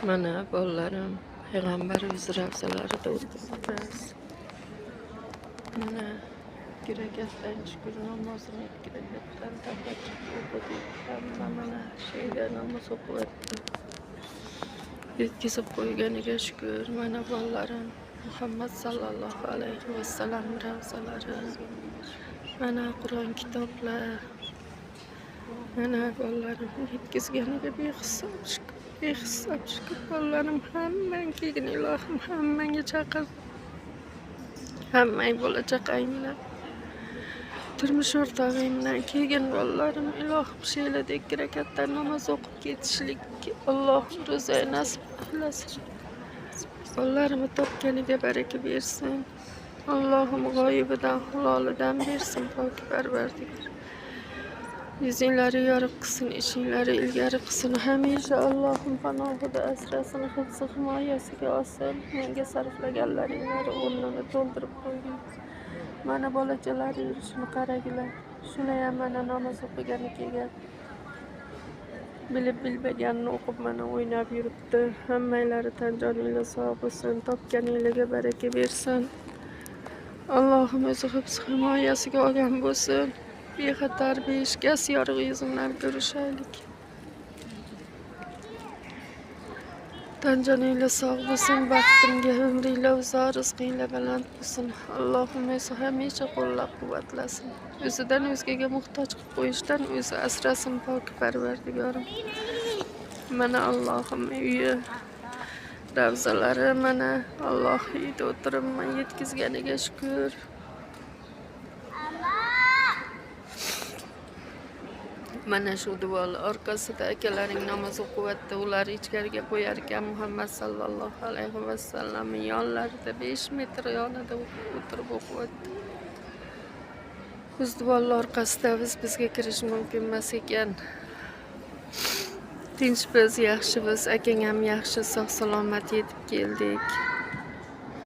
Mana bolalarim Payg'ambarimiz ravzalarida o'tiribmiz. Mana girakatdan shukur namozini girakatdan tahajjud o'qidik. Hamma mana shayda namoz o'qiyapti. Yetkazib qo'yganiga shukur. Mana bolalarim Muhammad sallallohu alayhi vasallam ravzalari. Mana Qur'on kitoblar. Mana bolalarim yetkazganiga behisob shukur. Behisob shukur. Bolalarim hammang kelgin ilohim, hammangga chaqir. Hammang bo'lajaqang bilan turmush o'rtog'ing bilan kelgin bolalarim ilohim she'ladek girakatdan namoz o'qib ketishlik Allohim ro'zay nasib qilsin. Bolalarimni topganiga baraka bersin. Allohim g'oyibidan halolidan bersin pok Parvardigor. Yuzinglari yorug' qilsin, ishinglari ilgari qilsin. Hamisha Allohim panohida asrasin, hifzi himoyasiga olsin. Menga sarflaganlaringlar o'rnini to'ldirib qo'ygin. Mana bolachalar yurishini qaranglar. Shuni ham mana namoz o'qigani kelgan. Bilib bilmaganini o'qib mana o'ynab yuribdi. Hammalari tan joninglar sog' bo'lsin, topganinglarga baraka bersin. Allohim o'zi hifz himoyasiga olgan bo'lsin. Bexatar beshgas yorug' yuzinglar ko'rishaylik. Tan joninglar sog' bo'lsin, baxtingga umringlar uzoq, rizqinglar baland bo'lsin. Allohim o'zi hamisha qo'llab-quvvatlasin. O'zidan o'zgaga muhtoj qilib qo'yishdan o'zi asrasin pok Parvardigorim. Mana Allohim uyi ravzalari, mana Alloh uyida o'tiribman, yetkazganiga shukur. Mana shu duol orqasida akalaring namoz o'qiyapti, ular ichkariga qo'yar ekan. Muhammad sallallohu alayhi vasallam yonlarida 5 metr yonida o'tirib o'qiyapti. Biz duollar orqasida bizga kirish mumkin emas ekan. Tinchmiz, yaxshimiz, akang ham yaxshi, sog' salomat yetib keldik.